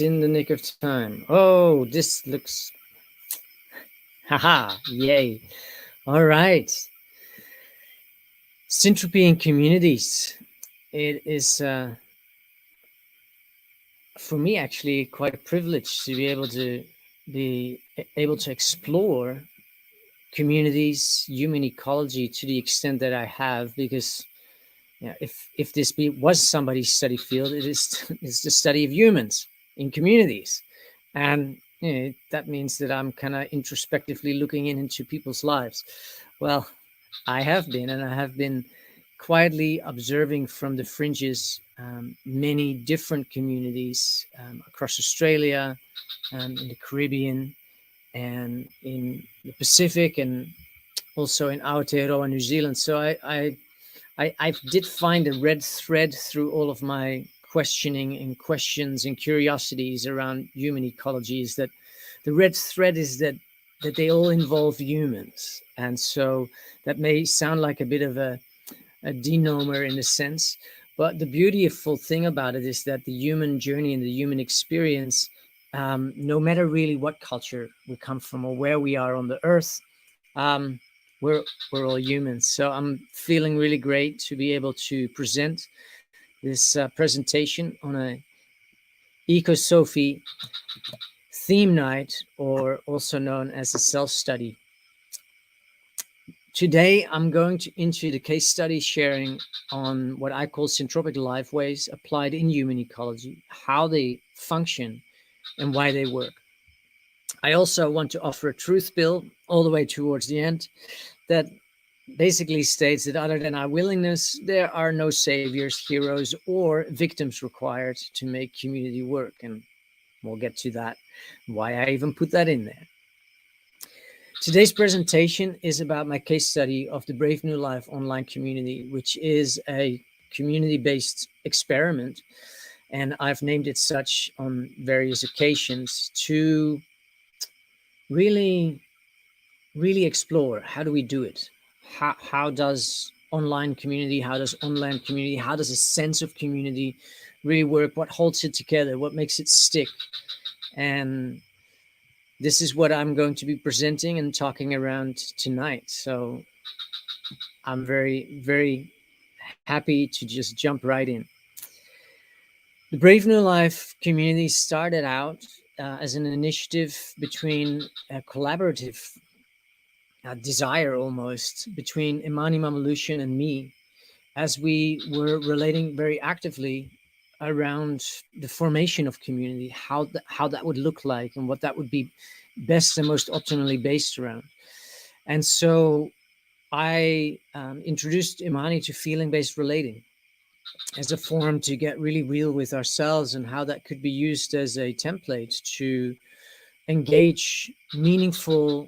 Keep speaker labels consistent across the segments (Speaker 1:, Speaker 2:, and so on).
Speaker 1: just in the nick of time. Oh, this looks... Haha, yay. All right. Syntropy in communities. It is, for me, actually quite a privilege to be able to explore communities, human ecology to the extent that I have, because if this was somebody's study field, it's the study of humans in communities, and that means that I'm kind of introspectively looking into people's lives. Well, I have been quietly observing from the fringes many different communities across Australia, in the Caribbean, and in the Pacific, and also in Aotearoa, New Zealand. So I did find a red thread through all of my questioning and questions and curiosities around human ecology, is that the red thread is that they all involve humans. And so that may sound like a bit of a denomer in a sense, but the beautiful thing about it is that the human journey and the human experience, no matter really what culture we come from or where we are on the earth, we're all humans. So I'm feeling really great to be able to present this presentation on a Eco-Sophie theme night, or also known as a self-study. Today, I'm going into the case study sharing on what I call syntropic lifeways applied in human ecology, how they function and why they work. I also want to offer a truth bill all the way towards the end that basically states that other than our willingness, there are no saviors, heroes, or victims required to make community work. And we'll get to that, why I even put that in there. Today's presentation is about my case study of the Brave New Life online community, which is a community-based experiment. And I've named it such on various occasions to really explore, how do we do it? How does online community, how does a sense of community really work? What holds it together? What makes it stick? And this is what I'm going to be presenting and talking around tonight. So I'm very, very happy to just jump right in. The Brave New Life community started out as an initiative between a collaborative desire almost between Imani Mamalushan and me, as we were relating very actively around the formation of community, how that would look like and what that would be best and most optimally based around. And so I introduced Imani to feeling-based relating as a form to get really real with ourselves, and how that could be used as a template to engage meaningful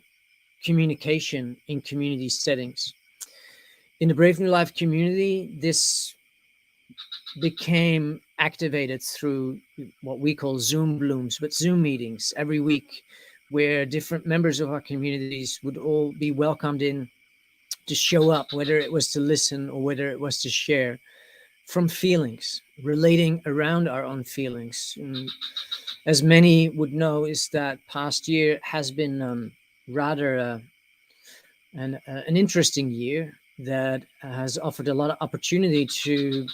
Speaker 1: communication in community settings. In the Brave New Life community, this became activated through what we call Zoom blooms, but Zoom meetings every week, where different members of our communities would all be welcomed in to show up, whether it was to listen or whether it was to share from feelings, relating around our own feelings. And as many would know, is that past year has been rather an interesting year that has offered a lot of opportunity to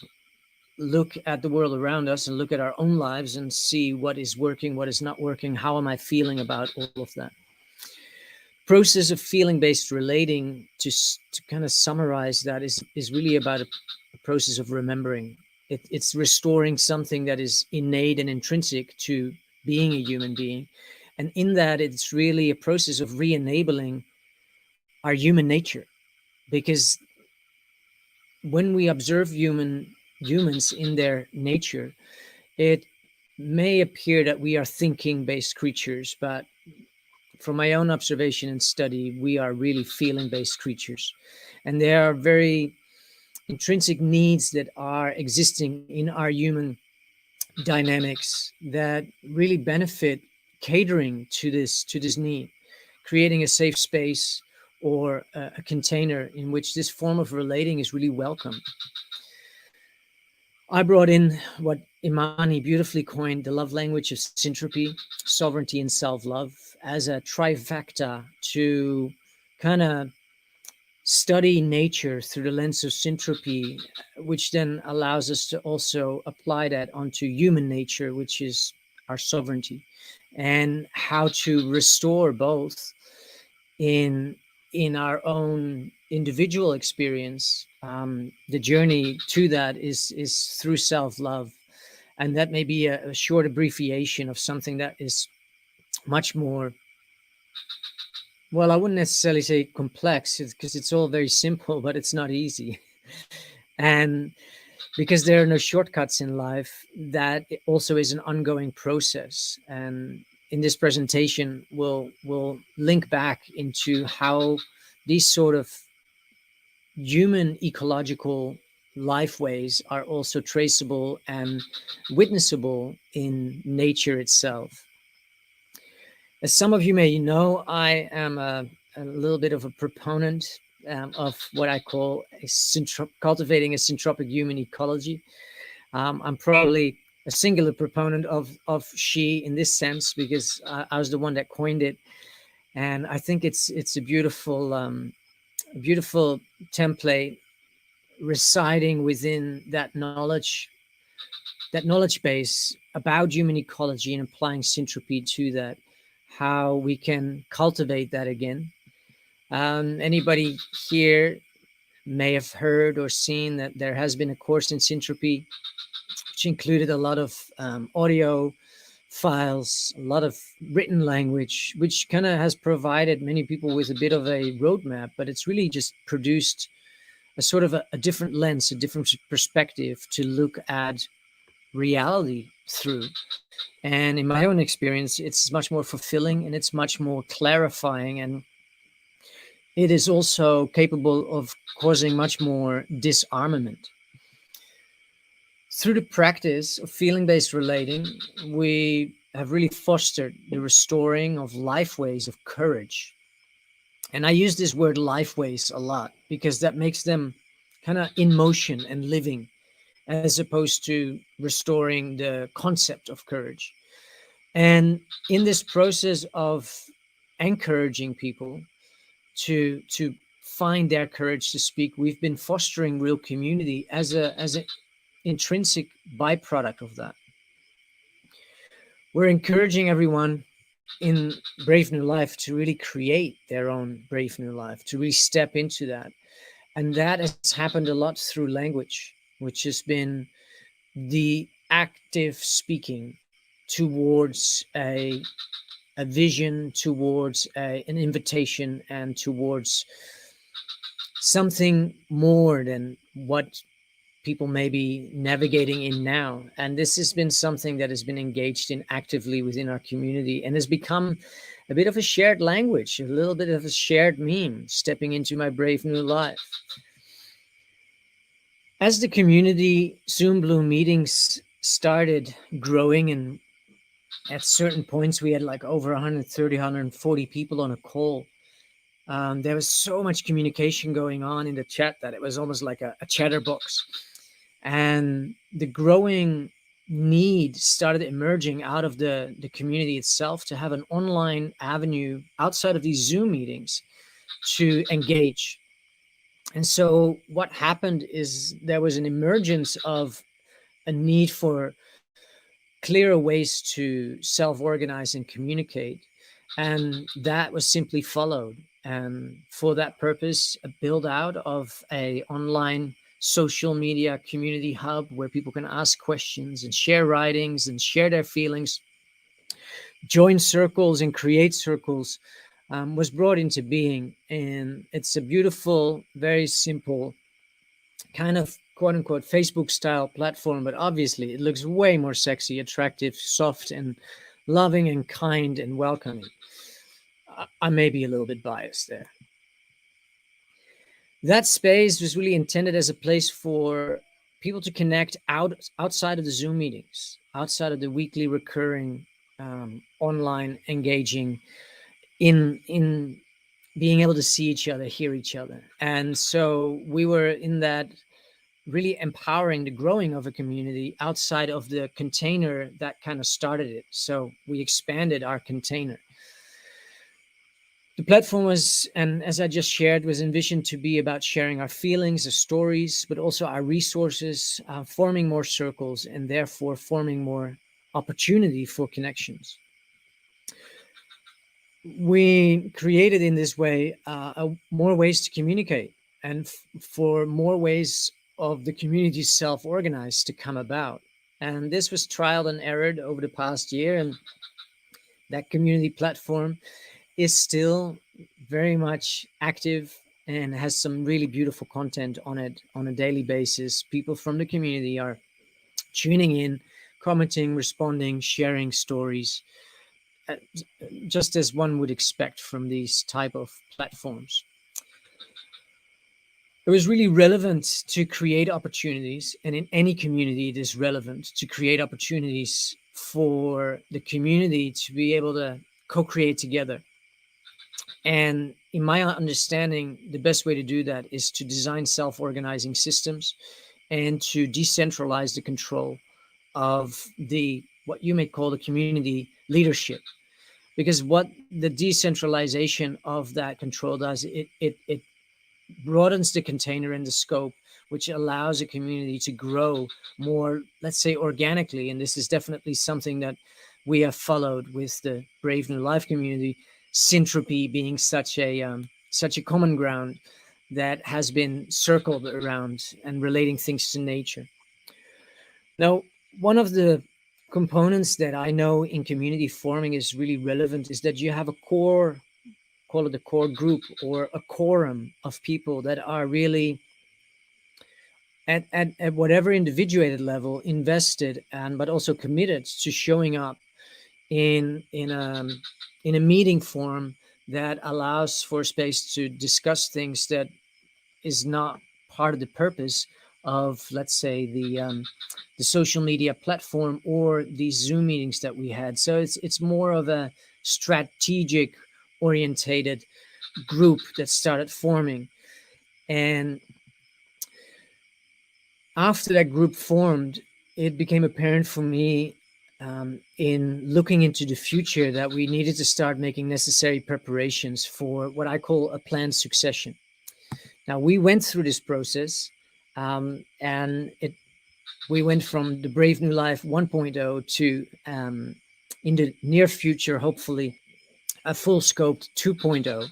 Speaker 1: look at the world around us and look at our own lives and see what is working, what is not working, how am I feeling about all of that. Process of feeling-based relating, to kind of summarize that, is really about a process of remembering. It's restoring something that is innate and intrinsic to being a human being. And in that, it's really a process of re-enabling our human nature. Because when we observe humans in their nature, it may appear that we are thinking-based creatures, but from my own observation and study, we are really feeling-based creatures. And there are very intrinsic needs that are existing in our human dynamics that really benefit catering to this need, creating a safe space or a container in which this form of relating is really welcome. I brought in what Imani beautifully coined the love language of syntropy, sovereignty, and self-love as a trifecta to kind of study nature through the lens of syntropy, which then allows us to also apply that onto human nature, which is our sovereignty, and how to restore both in our own individual experience. The journey to that is through self-love, and that may be a short abbreviation of something that is much more, well, I wouldn't necessarily say complex, because it's all very simple, but it's not easy. And because there are no shortcuts in life, that it also is an ongoing process. And in this presentation, we'll link back into how these sort of human ecological life ways are also traceable and witnessable in nature itself. As some of you may know, I am a little bit of a proponent of what I call cultivating a syntropic human ecology. I'm probably a singular proponent of she in this sense, because I was the one that coined it, and I think it's a beautiful template residing within that knowledge base about human ecology and applying syntropy to that, how we can cultivate that again. Anybody here may have heard or seen that there has been a course in syntropy, which included a lot of audio files, a lot of written language, which kind of has provided many people with a bit of a roadmap, but it's really just produced a sort of a different lens, a different perspective to look at reality through. And in my own experience, it's much more fulfilling and it's much more clarifying. And it is also capable of causing much more disarmament. Through the practice of feeling-based relating, we have really fostered the restoring of life ways of courage. And I use this word life ways a lot because that makes them kind of in motion and living, as opposed to restoring the concept of courage. And in this process of encouraging people to find their courage to speak, we've been fostering real community as an intrinsic byproduct of that. We're encouraging everyone in Brave New Life to really create their own Brave New Life, to really step into that. And that has happened a lot through language, which has been the active speaking towards a vision, towards an invitation, and towards something more than what people may be navigating in now. And this has been something that has been engaged in actively within our community and has become a bit of a shared language, a little bit of a shared meme, stepping into my brave new life. As the community Zoom Blue meetings started growing, and at certain points we had like over 130, 140 people on a call. There was so much communication going on in the chat that it was almost like a chatterbox. And the growing need started emerging out of the community itself to have an online avenue outside of these Zoom meetings to engage. And so what happened is there was an emergence of a need for clearer ways to self-organize and communicate. And that was simply followed. And for that purpose, a build out of a online social media community hub where people can ask questions and share writings and share their feelings, join circles and create circles, was brought into being. And it's a beautiful, very simple kind of quote unquote Facebook style platform, but obviously it looks way more sexy, attractive, soft, and loving and kind and welcoming. I may be a little bit biased there. That space was really intended as a place for people to connect outside of the Zoom meetings, outside of the weekly recurring online engaging, in being able to see each other, hear each other. And so we were in that really empowering the growing of a community outside of the container that kind of started it. So we expanded our container. The platform was, and as I just shared, was envisioned to be about sharing our feelings, our stories, but also our resources, forming more circles, and therefore forming more opportunity for connections. We created in this way more ways to communicate and for more ways of the community self-organized to come about. And this was trial and errored over the past year, and that community platform is still very much active and has some really beautiful content on it on a daily basis. People from the community are tuning in, commenting, responding, sharing stories, uh, just as one would expect from these type of platforms. It was really relevant to create opportunities, and in any community, it is relevant to create opportunities for the community to be able to co-create together. And in my understanding, the best way to do that is to design self-organizing systems and to decentralize the control of the what you may call the community leadership. Because what the decentralization of that control does, it broadens the container and the scope, which allows a community to grow more, let's say, organically. And this is definitely something that we have followed with the Brave New Life community, Syntropy being such a common ground that has been circled around and relating things to nature. Now, one of the components that I know in community forming is really relevant is that you have a core, call it a core group or a quorum of people that are really at whatever individuated level invested and but also committed to showing up in a meeting form that allows for space to discuss things that is not part of the purpose of, let's say, the social media platform or these Zoom meetings that we had. So it's more of a strategic orientated group that started forming. And after that group formed, it became apparent for me in looking into the future that we needed to start making necessary preparations for what I call a planned succession. Now, we went through this process, and we went from the Brave New Life 1.0 to, in the near future, hopefully, a full scoped 2.0.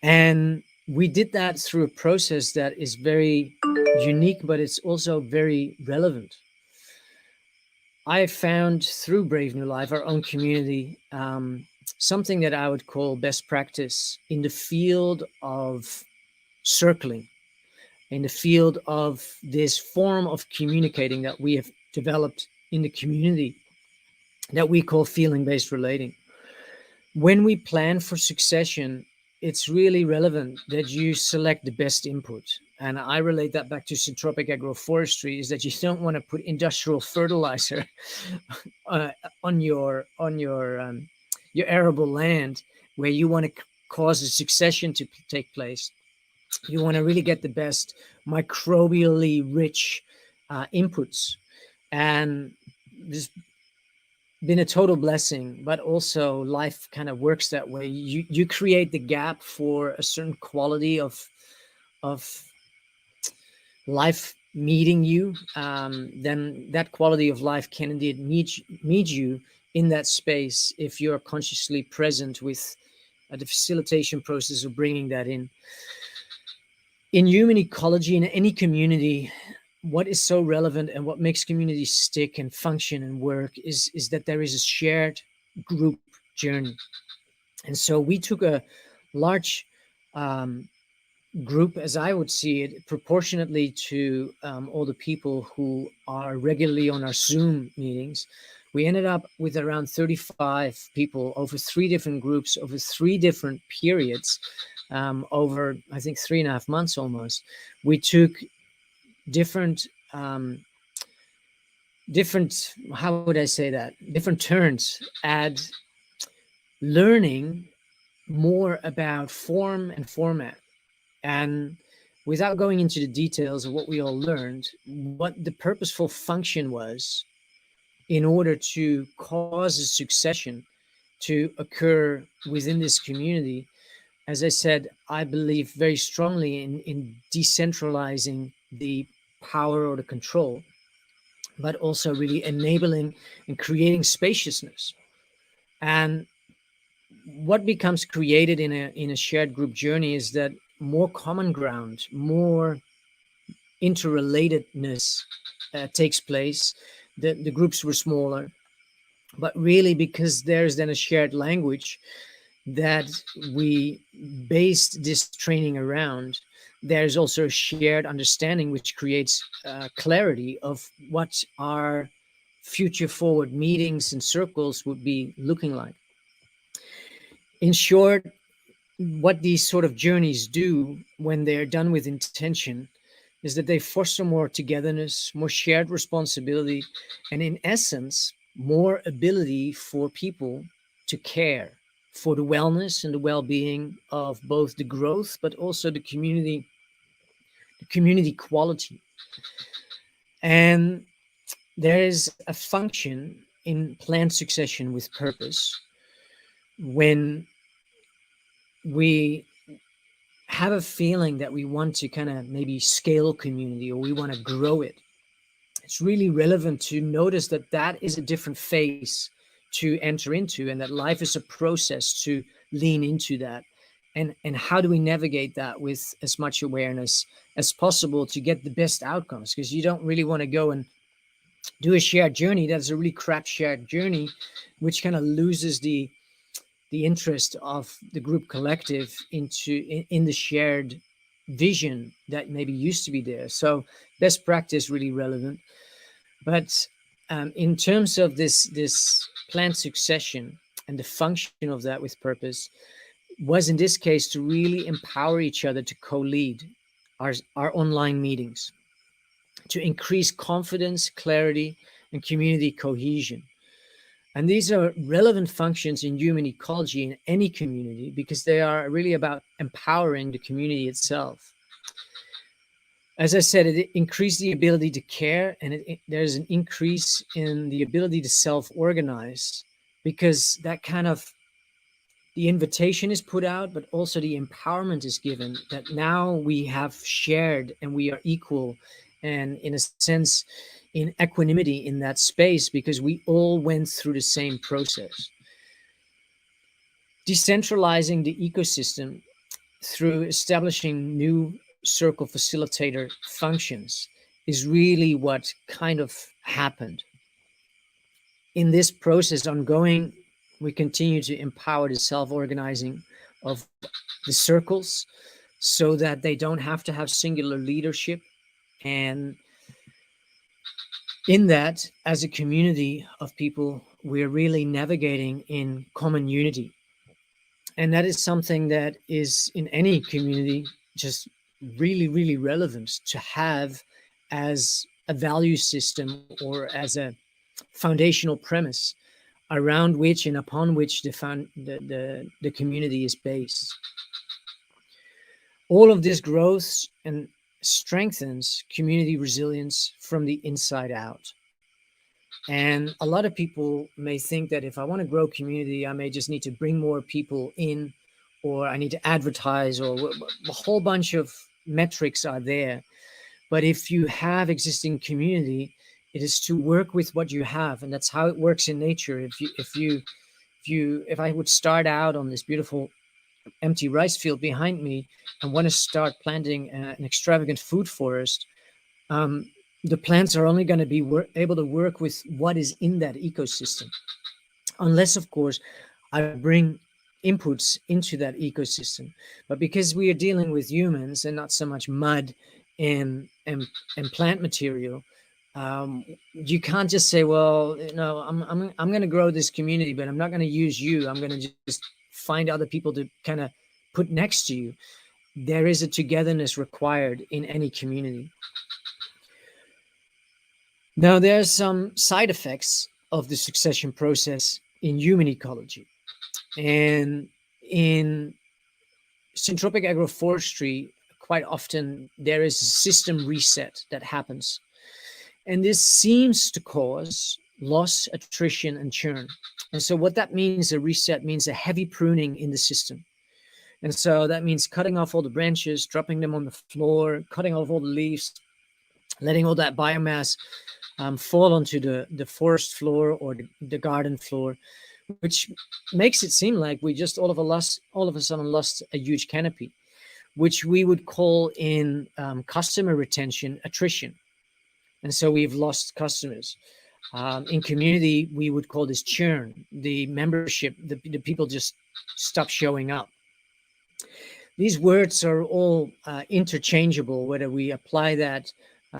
Speaker 1: And we did that through a process that is very unique, but it's also very relevant. I found through Brave New Life, our own community, something that I would call best practice in the field of circling, in the field of this form of communicating that we have developed in the community that we call feeling-based relating. When we plan for succession, it's really relevant that you select the best input. And I relate that back to Syntropic agroforestry, is that you don't want to put industrial fertilizer on your arable land where you want to cause a succession to take place. You want to really get the best microbially rich inputs. And this been a total blessing, but also life kind of works that way. You create the gap for a certain quality of life meeting you, then that quality of life can indeed meet you in that space if you're consciously present with the facilitation process of bringing that in. In human ecology, in any community, what is so relevant and what makes communities stick and function and work is that there is a shared group journey. And so we took a large group, as I would see it, proportionately to all the people who are regularly on our Zoom meetings. We ended up with around 35 people over 3 different groups, over 3 different periods, over, I think, 3.5 months almost. We took different, how would I say that? Different turns at learning more about form and format. And without going into the details of what we all learned, what the purposeful function was in order to cause a succession to occur within this community. As I said, I believe very strongly in decentralizing the power or the control, but also really enabling and creating spaciousness. And what becomes created in a shared group journey is that more common ground, more interrelatedness takes place. The groups were smaller, but really because there's then a shared language that we based this training around, there's also a shared understanding which creates clarity of what our future forward meetings and circles would be looking like. In short, what these sort of journeys do when they're done with intention is that they foster more togetherness, more shared responsibility, and in essence, more ability for people to care for the wellness and the well-being of both the growth, but also the community quality. And there is a function in planned succession with purpose when we have a feeling that we want to kind of maybe scale community or we want to grow it. It's really relevant to notice that that is a different phase to enter into, and that life is a process to lean into that. And how do we navigate that with as much awareness as possible to get the best outcomes? Because you don't really want to go and do a shared journey that's a really crap shared journey, which kind of loses the interest of the group collective in the shared vision that maybe used to be there. So best practice really relevant. But in terms of this planned succession and the function of that with purpose was in this case to really empower each other to co-lead our online meetings, to increase confidence, clarity, and community cohesion. And these are relevant functions in human ecology in any community because they are really about empowering the community itself. As I said, it increased the ability to care, and there's an increase in the ability to self-organize because that kind of the invitation is put out, but also the empowerment is given that now we have shared and we are equal and in a sense in equanimity in that space because we all went through the same process. Decentralizing the ecosystem through establishing new circle facilitator functions is really what kind of happened. In this process ongoing, we continue to empower the self-organizing of the circles so that they don't have to have singular leadership. And in that, as a community of people, we're really navigating in common unity. And that is something that is in any community just really, really relevant to have as a value system or as a foundational premise around which and upon which the community is based. All of this grows and strengthens community resilience from the inside out. And a lot of people may think that if I want to grow community, I may just need to bring more people in, or I need to advertise, or a whole bunch of metrics are there. But if you have existing community, it is to work with what you have, and that's how it works in nature. If I would start out on this beautiful empty rice field behind me and want to start planting an extravagant food forest, the plants are only going to be able to work with what is in that ecosystem, unless, of course, I bring inputs into that ecosystem. But because we are dealing with humans and not so much mud and plant material, you can't just say, well, I'm going to grow this community, but I'm not going to use you. I'm going to just find other people to kind of put next to you. There is a togetherness required in any community. Now, there are some side effects of the succession process in human ecology. And in syntropic agroforestry, quite often there is a system reset that happens. And this seems to cause loss, attrition, and churn. And so what that means, a reset means a heavy pruning in the system. And so that means cutting off all the branches, dropping them on the floor, cutting off all the leaves, letting all that biomass fall onto the forest floor or the garden floor, which makes it seem like we just all of a sudden lost a huge canopy, which we would call in customer retention attrition. And so we've lost customers. In community, we would call this churn. The membership, the people just stop showing up. These words are all interchangeable, whether we apply that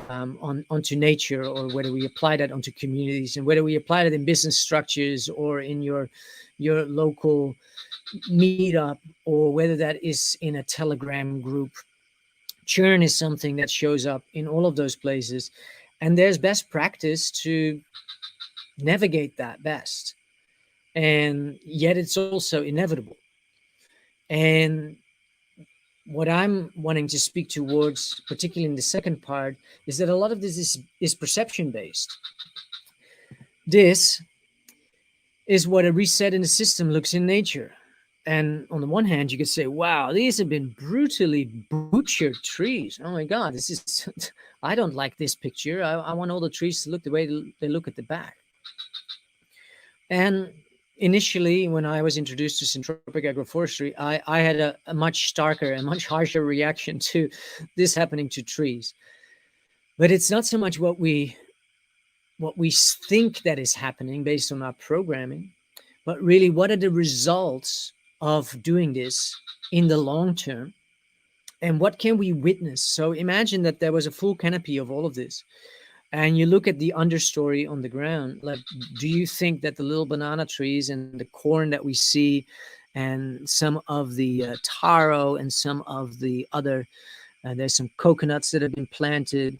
Speaker 1: onto nature or whether we apply that onto communities, and whether we apply that in business structures or in your local meetup, or whether that is in a Telegram group. Churn is something that shows up in all of those places, and there's best practice to navigate that best, and yet it's also inevitable. And what I'm wanting to speak towards, particularly in the second part, is that a lot of this is perception based. This is what a reset in the system looks in nature. And on the one hand, you could say, wow, these have been brutally butchered trees. Oh my God, this is, I don't like this picture. I want all the trees to look the way they look at the back. And initially, when I was introduced to Syntropic agroforestry, I had a much starker and much harsher reaction to this happening to trees. But it's not so much what we think that is happening based on our programming, but really what are the results of doing this in the long term, and what can we witness? So imagine that there was a full canopy of all of this, and you look at the understory on the ground. Like, do you think that the little banana trees and the corn that we see, and some of the taro and some of the other, there's some coconuts that have been planted,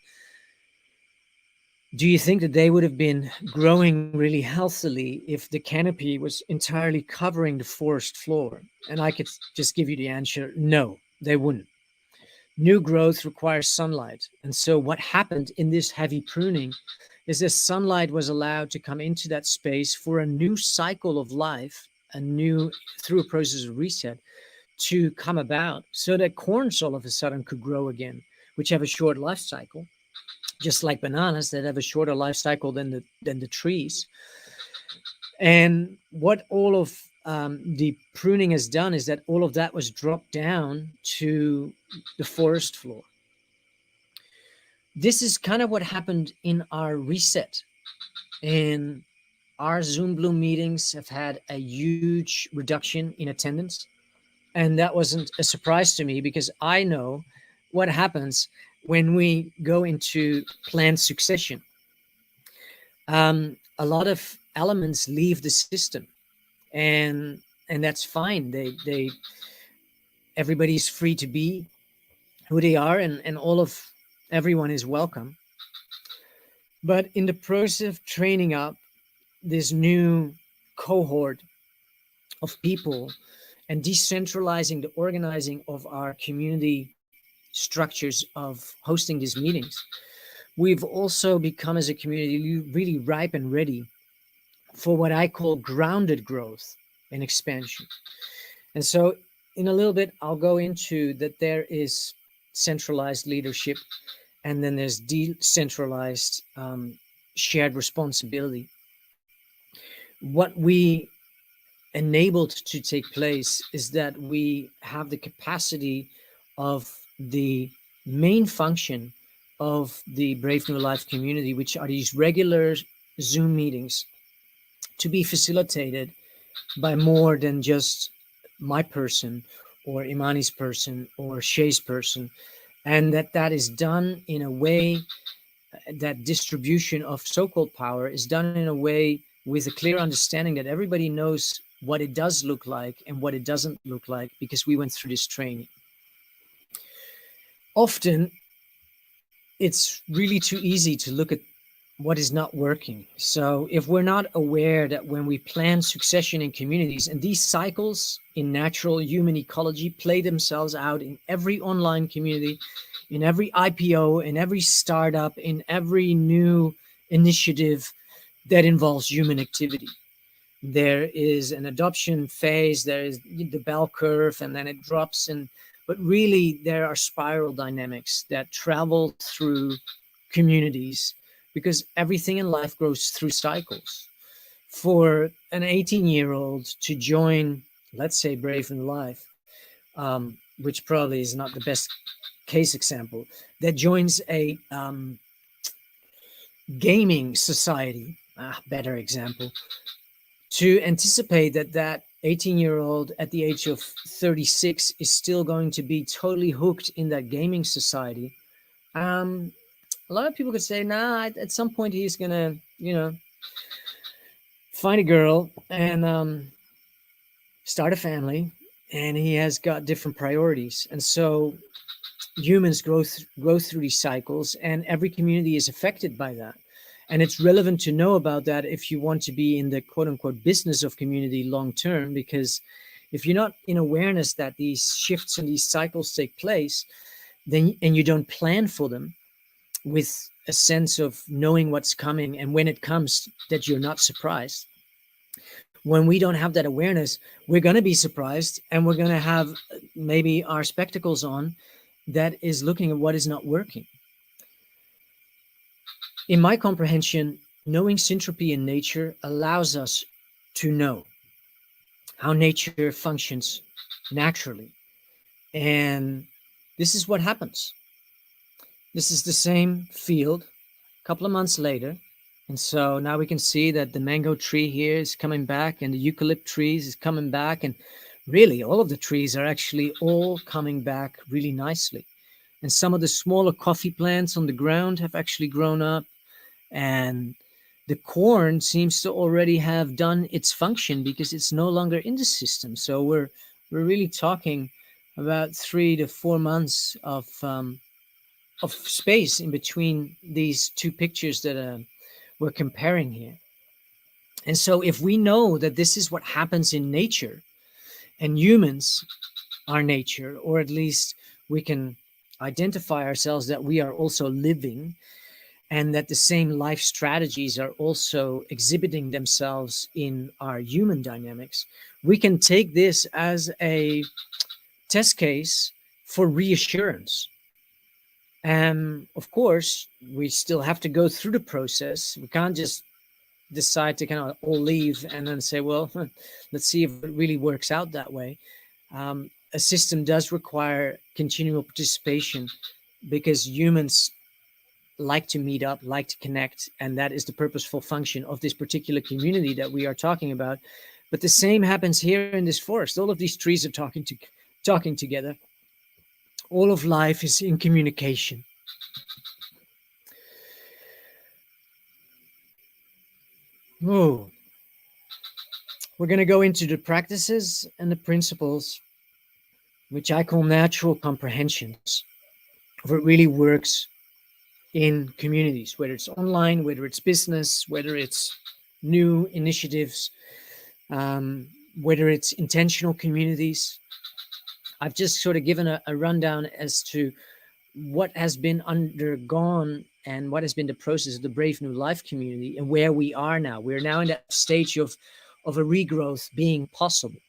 Speaker 1: do you think that they would have been growing really healthily if the canopy was entirely covering the forest floor? And I could just give you the answer, no, they wouldn't. New growth requires sunlight. And so what happened in this heavy pruning is that sunlight was allowed to come into that space for a new cycle of life, through a process of reset, to come about, so that corns all of a sudden could grow again, which have a short life cycle, just like bananas that have a shorter life cycle than the trees. And what all of the pruning has done is that all of that was dropped down to the forest floor. This is kind of what happened in our reset. And our Zoom Bloom meetings have had a huge reduction in attendance. And that wasn't a surprise to me, because I know what happens when we go into planned succession. A lot of elements leave the system, and that's fine. Everybody's free to be who they are, and everyone is welcome. But in the process of training up this new cohort of people and decentralizing the organizing of our community structures of hosting these meetings, we've also become, as a community, really ripe and ready for what I call grounded growth and expansion. And so in a little bit, I'll go into that there is centralized leadership, and then there's decentralized shared responsibility. What we enabled to take place is that we have the capacity of the main function of the Brave New Life community, which are these regular Zoom meetings, to be facilitated by more than just my person or Imani's person or Shay's person, and that is done in a way, that distribution of so-called power is done in a way with a clear understanding that everybody knows what it does look like and what it doesn't look like, because we went through this training. Often, it's really too easy to look at what is not working. So if we're not aware that when we plan succession in communities, and these cycles in natural human ecology play themselves out in every online community, in every IPO, in every startup, in every new initiative that involves human activity. There is an adoption phase, there is the bell curve, and then it drops. And but really, there are spiral dynamics that travel through communities because everything in life goes through cycles. For an 18-year-old to join, let's say, Brave New Life, which probably is not the best case example, that joins a gaming society, better example, to anticipate that that 18-year-old at the age of 36 is still going to be totally hooked in that gaming society. Um, a lot of people could say, nah, at some point he's gonna, find a girl and start a family, and he has got different priorities. And so humans go through these cycles, and every community is affected by that. And it's relevant to know about that if you want to be in the quote unquote business of community long term, because if you're not in awareness that these shifts and these cycles take place, then and you don't plan for them with a sense of knowing what's coming, and when it comes, that you're not surprised. When we don't have that awareness, we're going to be surprised, and we're going to have maybe our spectacles on that is looking at what is not working. In my comprehension, knowing syntropy in nature allows us to know how nature functions naturally. And this is what happens. This is the same field a couple of months later. And so now we can see that the mango tree here is coming back, and the eucalypt trees is coming back. And really, all of the trees are actually all coming back really nicely. And some of the smaller coffee plants on the ground have actually grown up. And the corn seems to already have done its function because it's no longer in the system. So we're really talking about 3 to 4 months of space in between these two pictures that we're comparing here. And so if we know that this is what happens in nature, and humans are nature, or at least we can identify ourselves that we are also living, and that the same life strategies are also exhibiting themselves in our human dynamics, we can take this as a test case for reassurance. And of course, we still have to go through the process. We can't just decide to kind of all leave and then say, well, let's see if it really works out that way. A system does require continual participation because humans like to meet up, like to connect, and that is the purposeful function of this particular community that we are talking about. But the same happens here in this forest. All of these trees are talking together. All of life is in communication. Oh, we're going to go into the practices and the principles, which I call natural comprehensions, of what really works in communities, whether it's online, whether it's business, whether it's new initiatives, whether it's intentional communities. I've just sort of given a rundown as to what has been undergone and what has been the process of the Brave New Life community and where we are now. We're now in that stage of a regrowth being possible.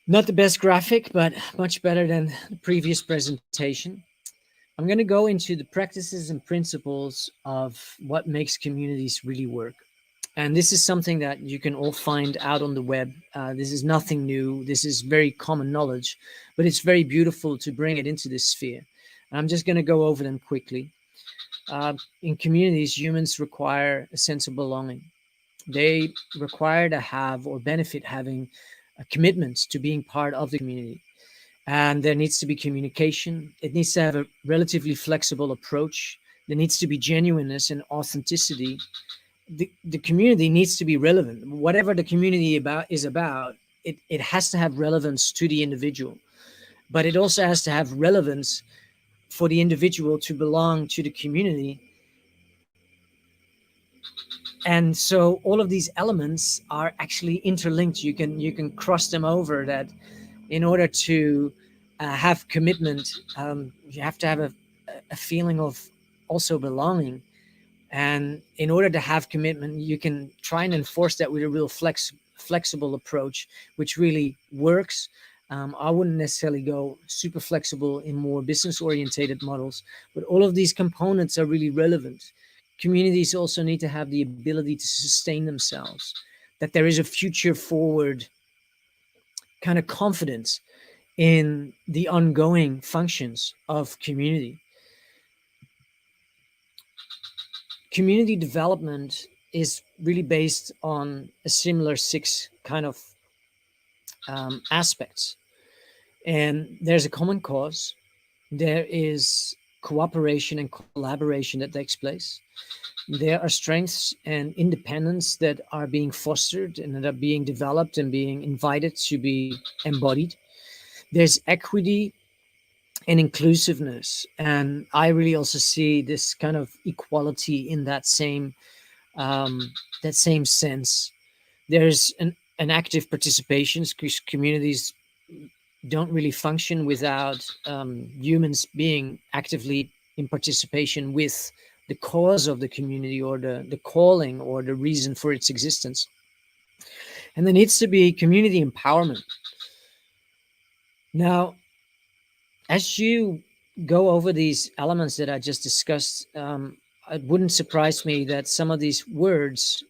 Speaker 1: Not the best graphic, but much better than the previous presentation. I'm going to go into the practices and principles of what makes communities really work. And this is something that you can all find out on the web. This is nothing new. This is very common knowledge, but it's very beautiful to bring it into this sphere. I'm just going to go over them quickly. In communities, humans require a sense of belonging. They require to have or benefit having a commitment to being part of the community. And there needs to be communication. It needs to have a relatively flexible approach. There needs to be genuineness and authenticity. The community needs to be relevant. Whatever the community is about, it has to have relevance to the individual. But it also has to have relevance for the individual to belong to the community And so all of these elements are actually interlinked. You can cross them over. That in order to have commitment, you have to have a feeling of also belonging. And in order to have commitment, you can try and enforce that with a real flexible approach, which really works. I wouldn't necessarily go super flexible in more business orientated models, but all of these components are really relevant. Communities also need to have the ability to sustain themselves, that there is a future forward kind of confidence in the ongoing functions of community. Community development is really based on a similar six kind of aspects. And there's a common cause, there is cooperation and collaboration that takes place. There are strengths and independence that are being fostered and that are being developed and being invited to be embodied. There's equity and inclusiveness. And I really also see this kind of equality in that same sense. There's an active participation, because communities don't really function without humans being actively in participation with the cause of the community, or the calling, or the reason for its existence. And there needs to be community empowerment. Now, as you go over these elements that I just discussed, it wouldn't surprise me that some of these words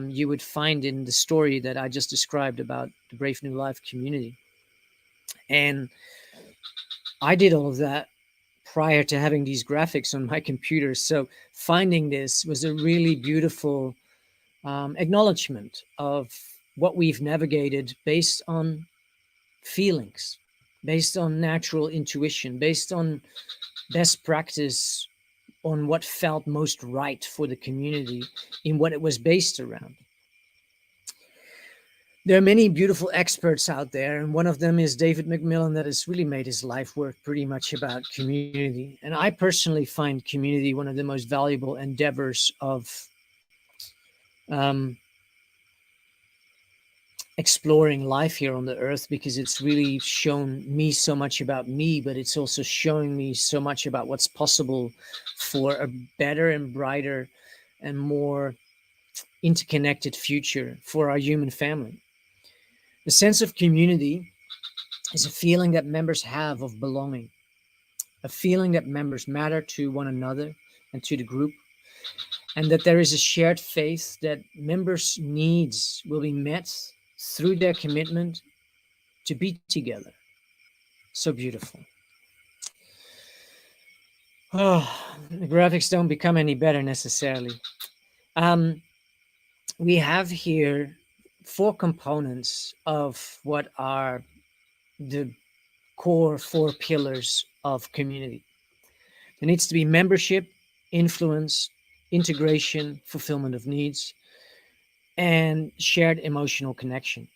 Speaker 1: you would find in the story that I just described about the Brave New Life community. And I did all of that prior to having these graphics on my computer. So finding this was a really beautiful acknowledgement of what we've navigated based on feelings, based on natural intuition, based on best practice, on what felt most right for the community in what it was based around. There are many beautiful experts out there, and one of them is David McMillan, that has really made his life work pretty much about community. And I personally find community one of the most valuable endeavors of um, exploring life here on the earth, because it's really shown me so much about me, but it's also showing me so much about what's possible for a better and brighter and more interconnected future for our human family. The sense of community is a feeling that members have of belonging, a feeling that members matter to one another and to the group, and that there is a shared faith that members' needs will be met through their commitment to be together. So beautiful. Oh, the graphics don't become any better necessarily. Um, we have here four components of what are the core four pillars of community. There needs to be membership, influence, integration, fulfillment of needs, and shared emotional connection.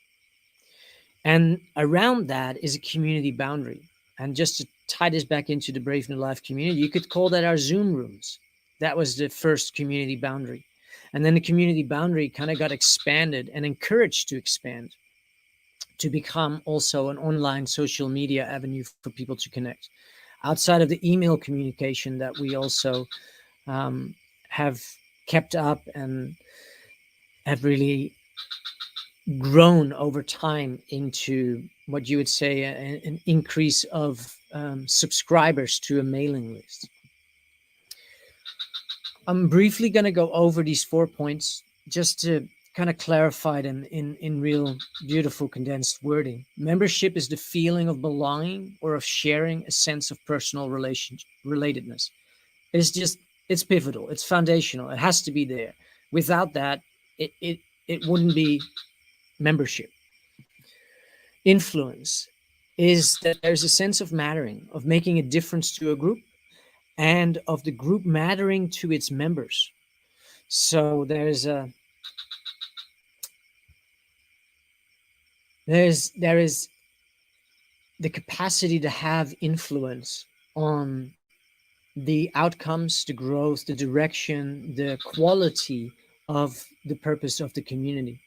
Speaker 1: And around that is a community boundary. And just to tie this back into the Brave New Life community, you could call that our Zoom rooms. That was the first community boundary. And then the community boundary kind of got expanded and encouraged to expand to become also an online social media avenue for people to connect. Outside of the email communication that we also have kept up and have really grown over time into what you would say an increase of subscribers to a mailing list. I'm briefly going to go over these 4 points just to kind of clarify them in real beautiful condensed wording. Membership is the feeling of belonging or of sharing a sense of personal relatedness. It's pivotal, it's foundational, it has to be there. Without that, it wouldn't be membership. Influence is that there's a sense of mattering, of making a difference to a group, and of the group mattering to its members. So there is the capacity to have influence on the outcomes, the growth, the direction, the quality of the purpose of the community.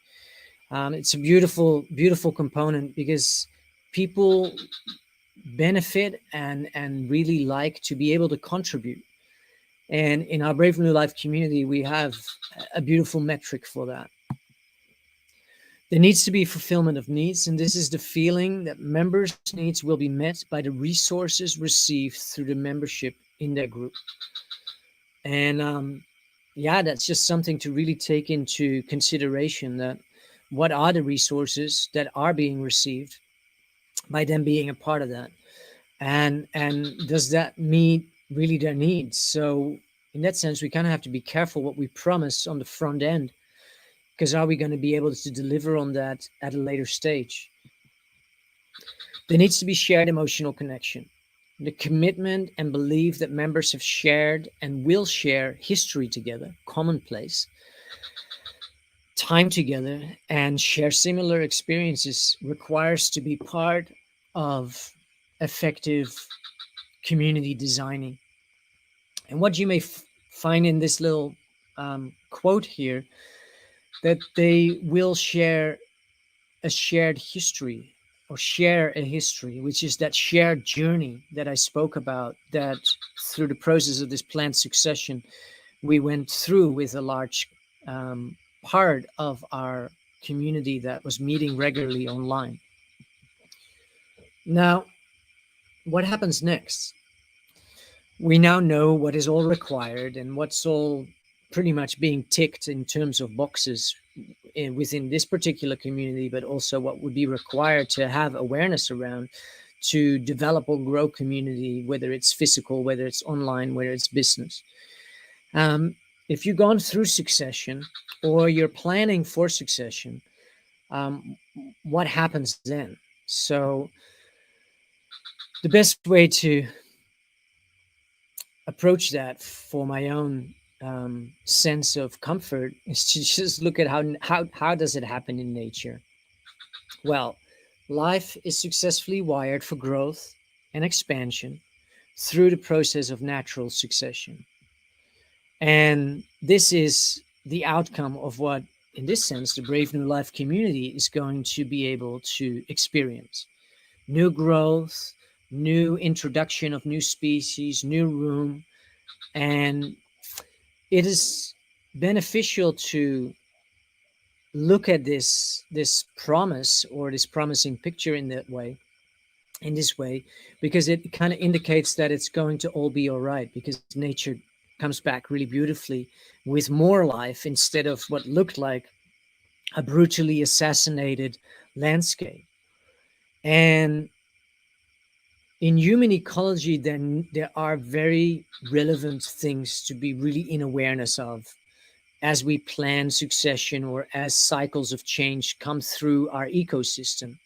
Speaker 1: It's a beautiful, beautiful component because people benefit and really like to be able to contribute. And in our Brave New Life community, we have a beautiful metric for that. There needs to be fulfillment of needs, and this is the feeling that members' needs will be met by the resources received through the membership in their group. And yeah, that's just something to really take into consideration, that what are the resources that are being received by them being a part of that, and does that meet really their needs? So in that sense, we kind of have to be careful what we promise on the front end, because are we going to be able to deliver on that at a later stage? There needs to be shared emotional connection, the commitment and belief that members have shared and will share history together, commonplace, time together, and share similar experiences requires to be part of effective community designing. And what you may find in this little quote here, that they will share a shared history, or share a history, which is that shared journey that I spoke about, that through the process of this planned succession, we went through with a large part of our community that was meeting regularly online. Now, what happens next? We now know what is all required and what's all pretty much being ticked in terms of boxes within this particular community, but also what would be required to have awareness around to develop or grow community, whether it's physical, whether it's online, whether it's business. If you've gone through succession or you're planning for succession, what happens then? So the best way to approach that for my own sense of comfort is to just look at how does it happen in nature. Well, life is successfully wired for growth and expansion through the process of natural succession. And this is the outcome of what, in this sense, the Brave New Life community is going to be able to experience. New growth, new introduction of new species, new room. And it is beneficial to look at this promise, or this promising picture in this way, because it kind of indicates that it's going to all be all right, because nature comes back really beautifully with more life instead of what looked like a brutally assassinated landscape. And in human ecology, then there are very relevant things to be really in awareness of as we plan succession, or as cycles of change come through our ecosystem.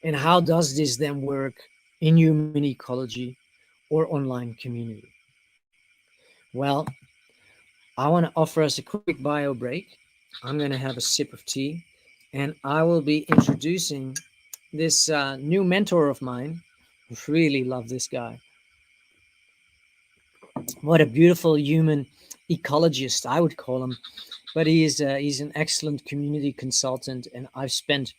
Speaker 1: And how does this then work in human ecology or online community? Well, I want to offer us a quick bio break. I'm going to have a sip of tea, and I will be introducing this new mentor of mine. I really love this guy. What a beautiful human ecologist, I would call him. But he's an excellent community consultant, and I've spent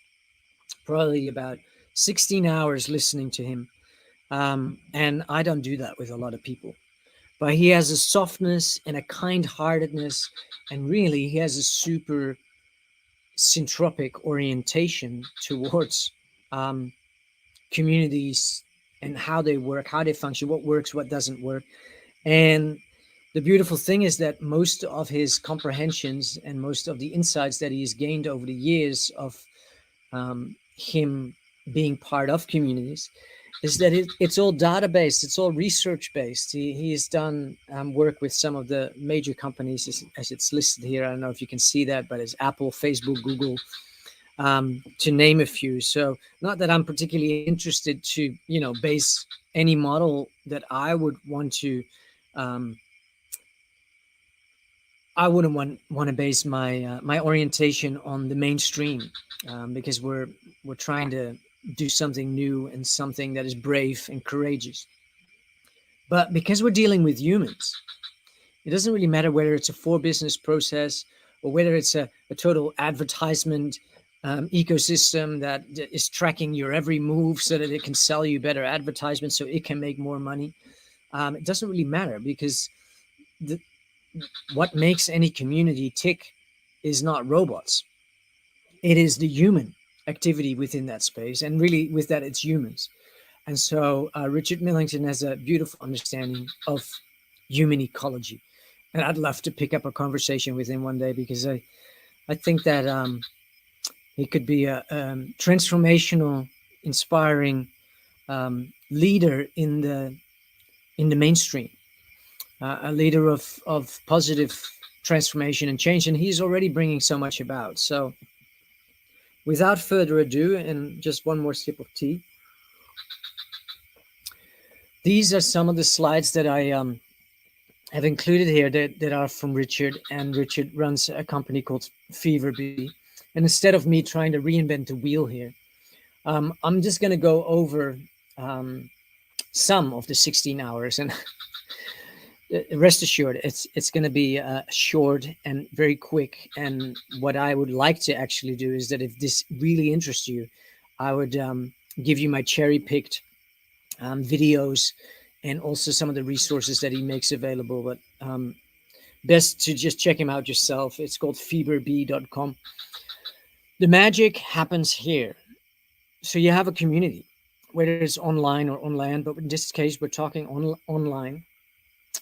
Speaker 1: probably about 16 hours listening to him. And I don't do that with a lot of people. But he has a softness and a kind-heartedness, and really he has a super syntropic orientation towards communities and how they work, how they function, what works, what doesn't work. And the beautiful thing is that most of his comprehensions and most of the insights that he's gained over the years of him being part of communities is that it's all data-based, it's all research-based. He has done work with some of the major companies, as it's listed here. I don't know if you can see that, but it's Apple, Facebook, Google, to name a few. So not that I'm particularly interested to, base any model that I would want to, I wouldn't want to base my orientation on the mainstream, because we're trying to do something new and something that is brave and courageous. But because we're dealing with humans, It doesn't really matter whether it's a for business process or whether it's a total advertisement ecosystem that is tracking your every move so that it can sell you better advertisements so it can make more money. It doesn't really matter, because the, what makes any community tick is not robots. It is the human activity within that space. And really, with that, it's humans. And so Richard Millington has a beautiful understanding of human ecology. And I'd love to pick up a conversation with him one day, because I think that he could be a transformational, inspiring leader in the mainstream, a leader of positive transformation and change. And he's already bringing so much about. So without further ado, and just one more sip of tea, these are some of the slides that I have included here that are from Richard. And Richard runs a company called Fever-Bee. And instead of me trying to reinvent the wheel here, I'm just going to go over some of the 16 hours. And rest assured, it's going to be short and very quick. And what I would like to actually do is that if this really interests you, I would give you my cherry-picked videos and also some of the resources that he makes available. But best to just check him out yourself. It's called feverbee.com. The magic happens here. So you have a community, whether it's online or on land, but in this case, we're talking online.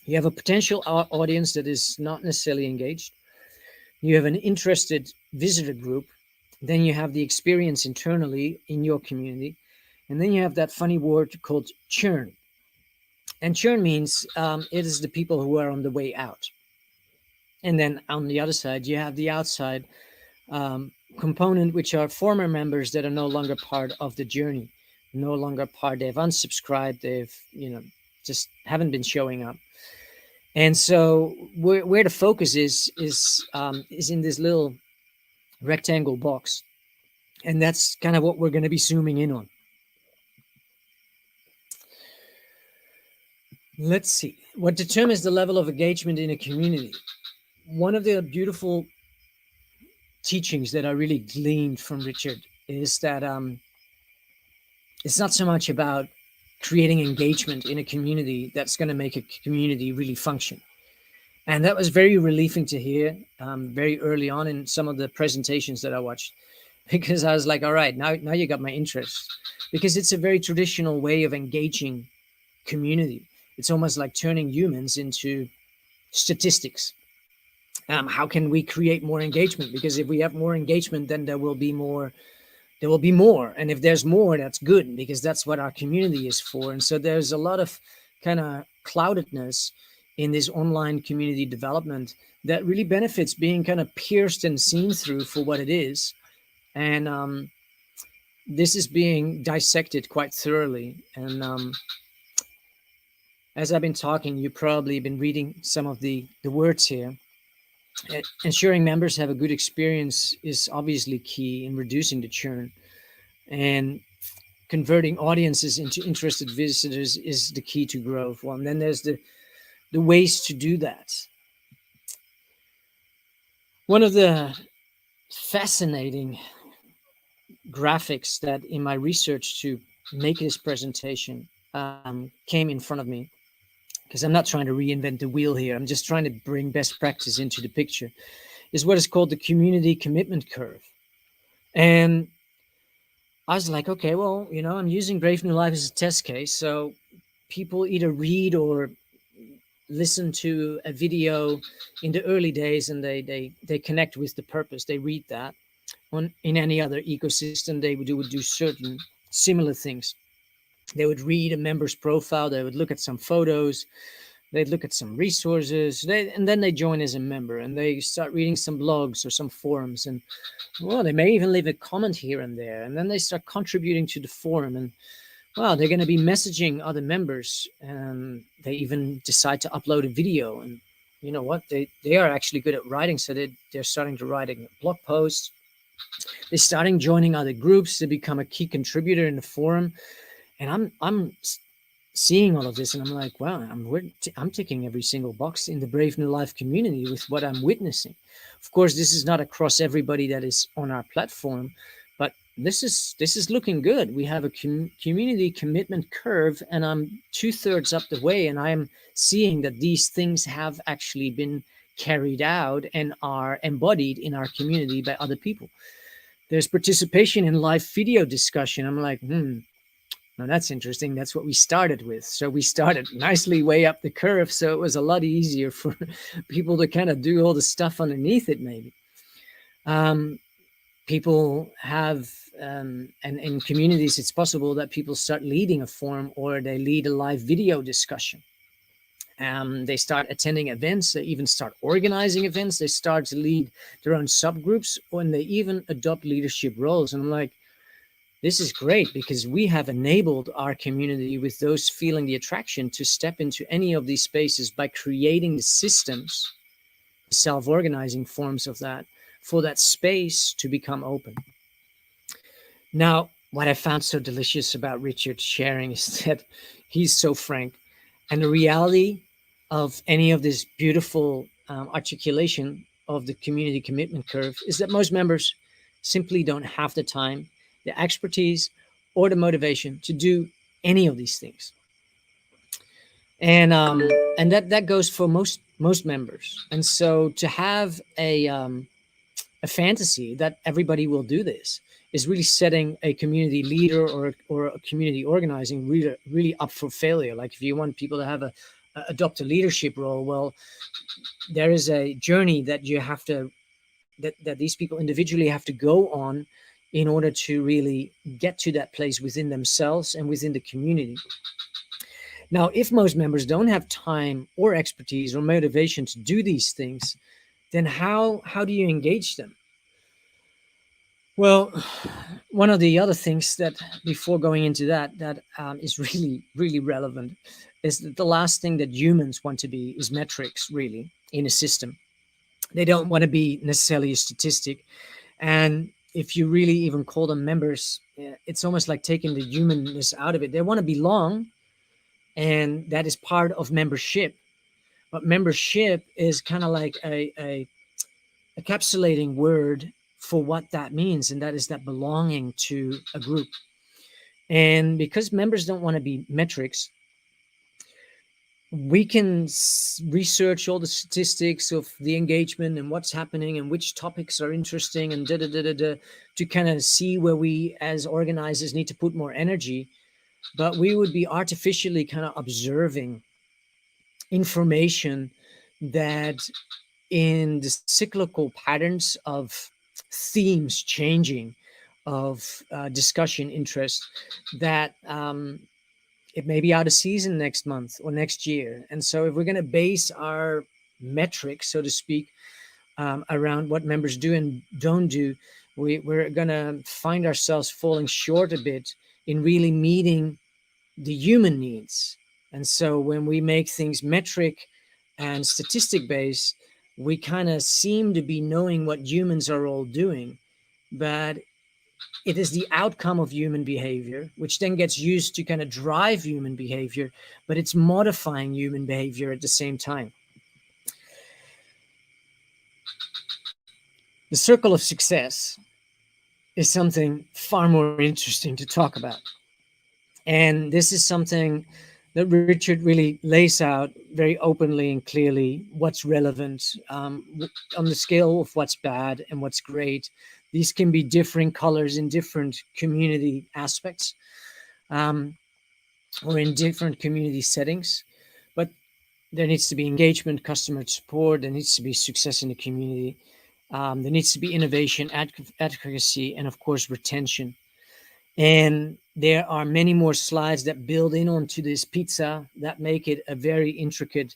Speaker 1: You have a potential audience that is not necessarily engaged. You have an interested visitor group. Then you have the experience internally in your community. And then you have that funny word called churn. And churn means it is the people who are on the way out. And then on the other side, you have the outside component, which are former members that are no longer part of the journey, no longer part. They've unsubscribed. They've, just haven't been showing up. And so where the focus is in this little rectangle box. And that's kind of what we're going to be zooming in on. Let's see. What determines the level of engagement in a community? One of the beautiful teachings that I really gleaned from Richard is that it's not so much about creating engagement in a community that's going to make a community really function. And that was very relieving to hear very early on in some of the presentations that I watched, because I was like, all right, now you got my interest, because it's a very traditional way of engaging community. It's almost like turning humans into statistics. How can we create more engagement? Because if we have more engagement, then there will be more. And if there's more, that's good, because that's what our community is for. And so there's a lot of kind of cloudedness in this online community development that really benefits being kind of pierced and seen through for what it is. And this is being dissected quite thoroughly. And as I've been talking, you've probably been reading some of the words here. Ensuring members have a good experience is obviously key in reducing the churn, and converting audiences into interested visitors is the key to growth. Well, and then there's the ways to do that. One of the fascinating graphics that in my research to make this presentation came in front of me, because I'm not trying to reinvent the wheel here. I'm just trying to bring best practice into the picture, is what is called the community commitment curve. And I was like, okay, well, I'm using Brave New Life as a test case. So people either read or listen to a video in the early days, and they connect with the purpose. They read that. In any other ecosystem, they would do certain similar things. They would read a member's profile. They would look at some photos. They'd look at some resources. And then they join as a member, and they start reading some blogs or some forums. And well, they may even leave a comment here and there. And then they start contributing to the forum. And well, they're going to be messaging other members. And they even decide to upload a video. And you know what? They are actually good at writing. So they're starting to write a blog post. They're starting joining other groups to become a key contributor in the forum. And I'm seeing all of this, and I'm like, wow, I'm ticking every single box in the Brave New Life community with what I'm witnessing. Of course, this is not across everybody that is on our platform, but this is looking good. We have a community commitment curve, and I'm 2/3 up the way, and I'm seeing that these things have actually been carried out and are embodied in our community by other people. There's participation in live video discussion. I'm like, now that's interesting. That's what we started with. So we started nicely way up the curve. So it was a lot easier for people to kind of do all the stuff underneath it, maybe. Um, People have, and in communities, it's possible that people start leading a forum or they lead a live video discussion. They start attending events, they even start organizing events, they start to lead their own subgroups, and they even adopt leadership roles. And I'm like, this is great because we have enabled our community with those feeling the attraction to step into any of these spaces by creating the systems, the self-organizing forms of that, for that space to become open. Now, what I found so delicious about Richard sharing is that he's so frank. And the reality of any of this beautiful articulation of the community commitment curve is that most members simply don't have the time, the expertise, or the motivation to do any of these things. And that goes for most members. And so to have a fantasy that everybody will do this is really setting a community leader or a community organizing really up for failure. Like if you want people to have a adopt a leadership role, well, there is a journey that you have to that these people individually have to go on in order to really get to that place within themselves and within the community. Now, if most members don't have time or expertise or motivation to do these things, then how do you engage them? Well, one of the other things that, before going into that is really relevant, is that the last thing that humans want to be is metrics, really, in a system. They don't want to be necessarily a statistic. And if you really even call them members, it's almost like taking the humanness out of it. They want to belong, and that is part of membership. But membership is kind of like a encapsulating word for what that means, and that is that belonging to a group. And because members don't want to be metrics, we can research all the statistics of the engagement and what's happening and which topics are interesting and to kind of see where we as organizers need to put more energy. But we would be artificially kind of observing information that, in the cyclical patterns of themes changing, of discussion interest, that it may be out of season next month or next year. And so if we're going to base our metrics, so to speak, around what members do and don't do, we're going to find ourselves falling short a bit in really meeting the human needs. And so when we make things metric and statistic based, we kind of seem to be knowing what humans are all doing, but it is the outcome of human behavior, which then gets used to kind of drive human behavior, but it's modifying human behavior at the same time. The circle of success is something far more interesting to talk about. And this is something that Richard really lays out very openly and clearly what's relevant on the scale of what's bad and what's great. These can be differing colors in different community aspects or in different community settings, but there needs to be engagement, customer support, there needs to be success in the community, there needs to be innovation, advocacy, and of course retention. And there are many more slides that build in onto this pizza that make it a very intricate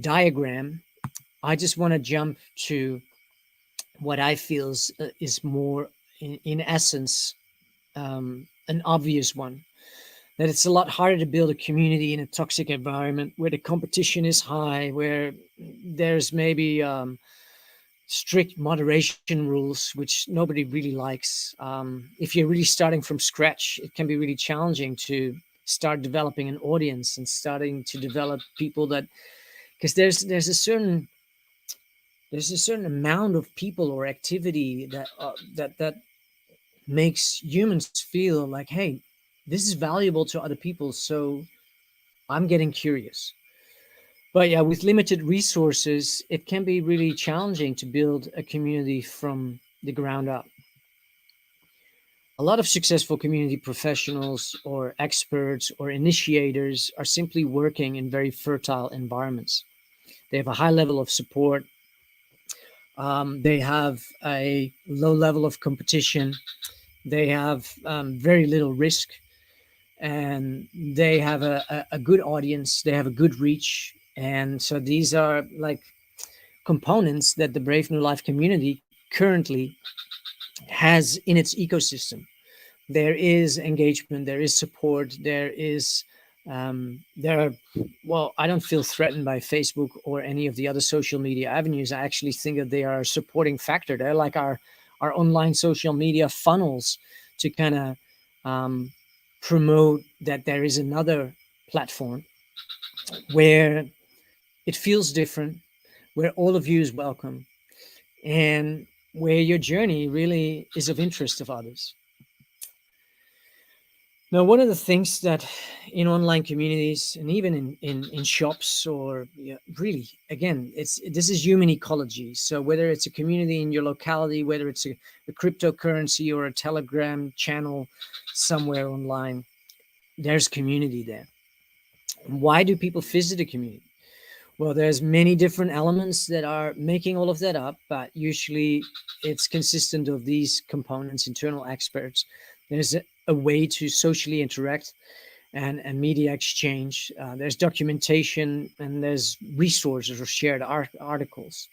Speaker 1: diagram. I just want to jump to what I feel is more, in essence, an obvious one. That it's a lot harder to build a community in a toxic environment where the competition is high, where there's maybe strict moderation rules, which nobody really likes. If you're really starting from scratch, it can be really challenging to start developing an audience and starting to develop people that, because there's a certain amount of people or activity that makes humans feel like, hey, this is valuable to other people, so I'm getting curious. But yeah, with limited resources, it can be really challenging to build a community from the ground up. A lot of successful community professionals or experts or initiators are simply working in very fertile environments. They have a high level of support. They have a low level of competition. They have very little risk, and they have a good audience. They have a good reach. And so these are like components that the Brave New Life community currently has in its ecosystem. There is engagement, there is support, there are, well, I don't feel threatened by Facebook or any of the other social media avenues. I actually think that they are a supporting factor. They're like our online social media funnels to kind of um, promote that there is another platform where it feels different, where all of you is welcome, and where your journey really is of interest of others. Now, one of the things that in online communities and even in shops, or yeah, really, again, this is human ecology. So whether it's a community in your locality, whether it's a cryptocurrency or a Telegram channel somewhere online, there's community there. Why do people visit a community? Well, there's many different elements that are making all of that up, but usually it's consistent of these components: internal experts. There's a way to socially interact and media exchange. There's documentation, and there's resources or shared articles.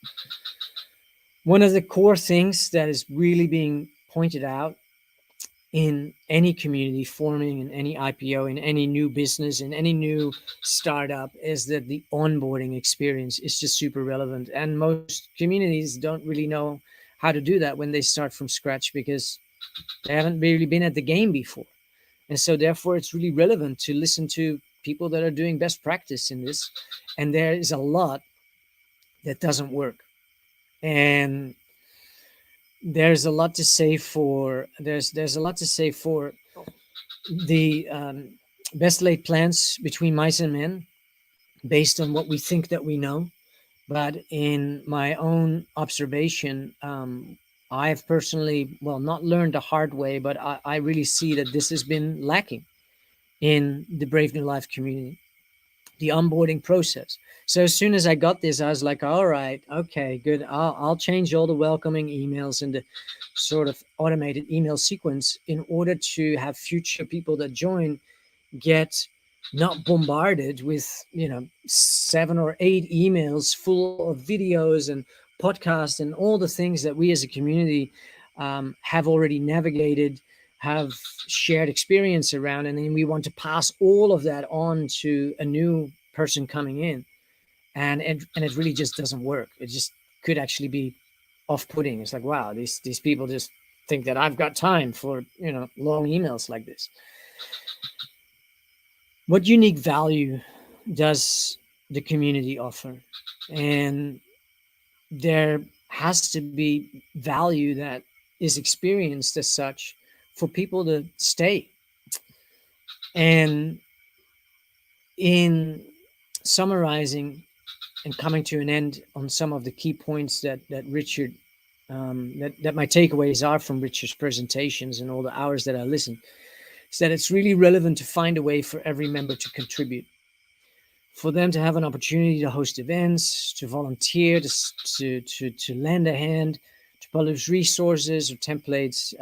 Speaker 1: One of the core things that is really being pointed out in any community forming, in any IPO, in any new business, in any new startup, is that the onboarding experience is just super relevant. And most communities don't really know how to do that when they start from scratch, because they haven't really been at the game before. And so therefore it's really relevant to listen to people that are doing best practice in this. And there is a lot that doesn't work. And there's a lot to say for the best laid plans between mice and men, based on what we think that we know. But in my own observation, I have personally, well, not learned the hard way, but I really see that this has been lacking in the Brave New Life community, the onboarding process. So as soon as I got this, I was like, all right, okay, good. I'll change all the welcoming emails and the sort of automated email sequence in order to have future people that join get not bombarded with 7 or 8 emails full of videos and podcasts and all the things that we as a community have already navigated, have shared experience around, and then we want to pass all of that on to a new person coming in, and it really just doesn't work. It just could actually be off-putting. It's like, wow, these people just think that I've got time for long emails like this. What unique value does the community offer? And there has to be value that is experienced as such for people to stay. And in summarizing and coming to an end on some of the key points that Richard, that my takeaways are from Richard's presentations and all the hours that I listened, is that it's really relevant to find a way for every member to contribute, for them to have an opportunity to host events, to volunteer, to lend a hand, to publish resources or templates,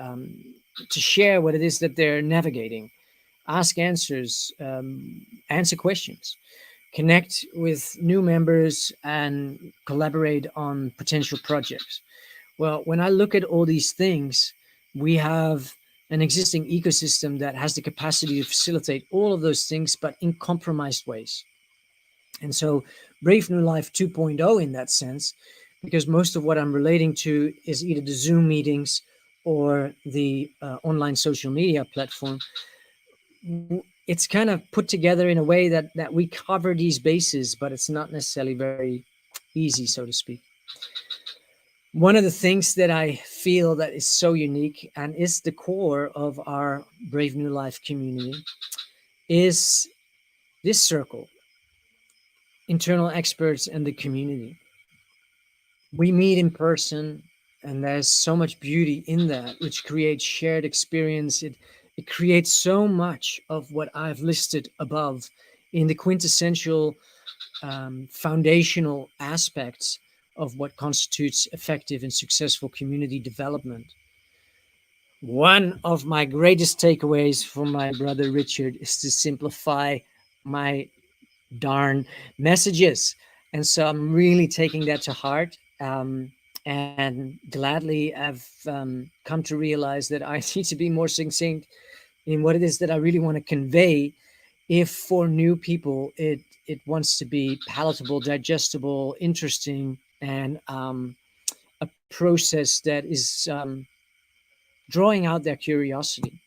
Speaker 1: to share what it is that they're navigating, ask answers, answer questions, connect with new members, and collaborate on potential projects. Well, when I look at all these things, we have an existing ecosystem that has the capacity to facilitate all of those things, but in compromised ways. And so Brave New Life 2.0, in that sense, because most of what I'm relating to is either the Zoom meetings or the online social media platform. It's kind of put together in a way that we cover these bases, but it's not necessarily very easy, so to speak. One of the things that I feel that is so unique and is the core of our Brave New Life community is this circle, internal experts and the community. We meet in person, and there's so much beauty in that, which creates shared experience. It creates so much of what I've listed above in the quintessential foundational aspects of what constitutes effective and successful community development. One of my greatest takeaways from my brother Richard is to simplify my darn messages. And so I'm really taking that to heart. And gladly I've come to realize that I need to be more succinct in what it is that I really want to convey. If for new people it wants to be palatable, digestible, interesting, and a process that is drawing out their curiosity.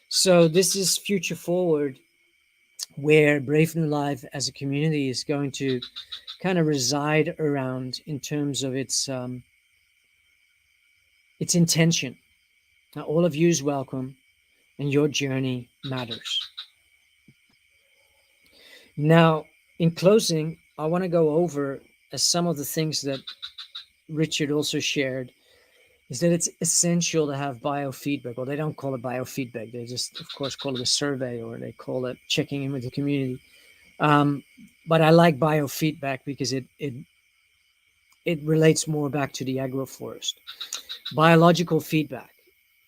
Speaker 1: So this is future forward, where Brave New Life as a community is going to kind of reside around in terms of its intention. Now, all of you is welcome, and your journey matters. Now, in closing, I want to go over some of the things that Richard also shared, is that it's essential to have biofeedback. Well, they don't call it biofeedback. They just, of course, call it a survey, or they call it checking in with the community. Um, but I like biofeedback because it relates more back to the agroforest. Biological feedback.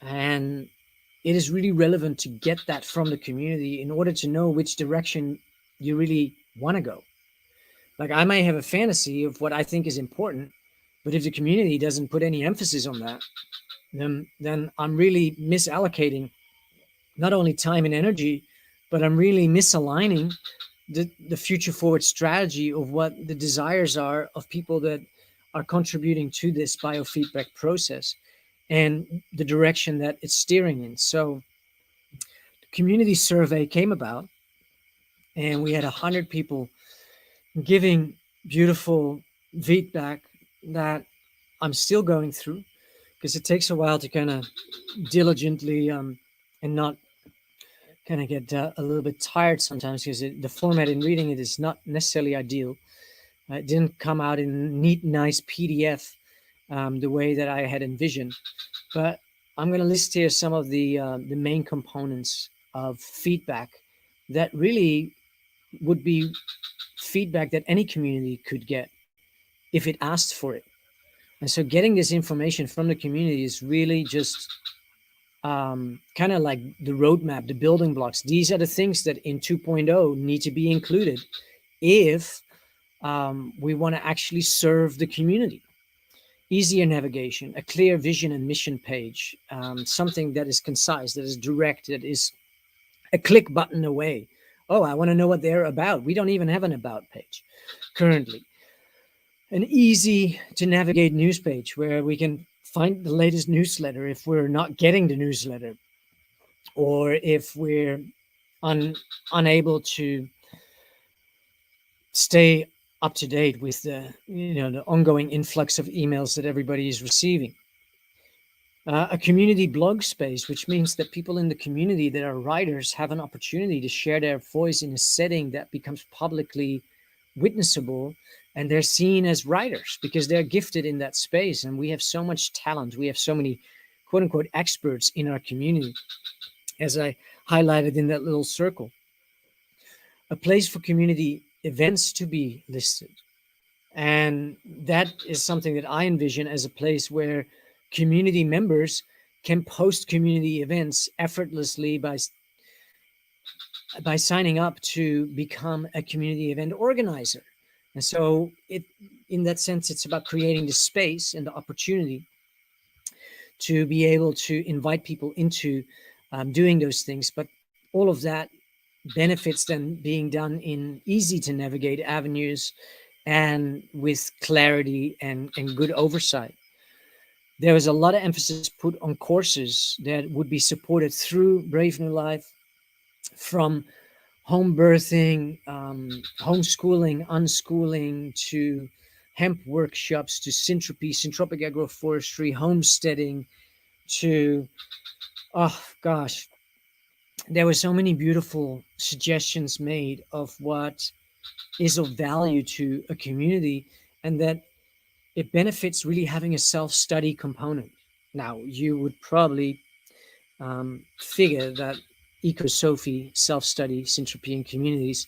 Speaker 1: And it is really relevant to get that from the community in order to know which direction you really want to go. Like, I may have a fantasy of what I think is important, but if the community doesn't put any emphasis on that, then I'm really misallocating not only time and energy, but I'm really misaligning the future forward strategy of what the desires are of people that are contributing to this biofeedback process and the direction that it's steering in. So the community survey came about, and we had 100 people giving beautiful feedback that I'm still going through, because it takes a while to kind of diligently and not kind of get a little bit tired sometimes, because the format in reading it is not necessarily ideal. It didn't come out in neat, nice PDF the way that I had envisioned. But I'm going to list here some of the main components of feedback that really would be feedback that any community could get if it asked for it. And so getting this information from the community is really just kind of like the roadmap, the building blocks. These are the things that in 2.0 need to be included if we want to actually serve the community. Easier navigation, a clear vision and mission page, something that is concise, that is direct, that is a click button away. Oh, I want to know what they're about. We don't even have an about page currently. An easy to navigate news page where we can find the latest newsletter if we're not getting the newsletter, or if we're unable to stay up to date with the ongoing influx of emails that everybody is receiving. A community blog space, which means that people in the community that are writers have an opportunity to share their voice in a setting that becomes publicly witnessable, and they're seen as writers because they're gifted in that space. And we have so much talent. We have so many quote unquote experts in our community, as I highlighted in that little circle. A place for community events to be listed. And that is something that I envision as a place where community members can post community events effortlessly by signing up to become a community event organizer. And so in that sense, it's about creating the space and the opportunity to be able to invite people into doing those things. But all of that benefits then being done in easy to navigate avenues and with clarity and good oversight. There was a lot of emphasis put on courses that would be supported through Brave New Life, from home birthing, homeschooling, unschooling, to hemp workshops, to Syntropy, Syntropic agroforestry, homesteading, to, oh gosh, there were so many beautiful suggestions made of what is of value to a community, and that it benefits really having a self-study component. Now, you would probably figure that eco-Sophie, self-study, Syntropy in communities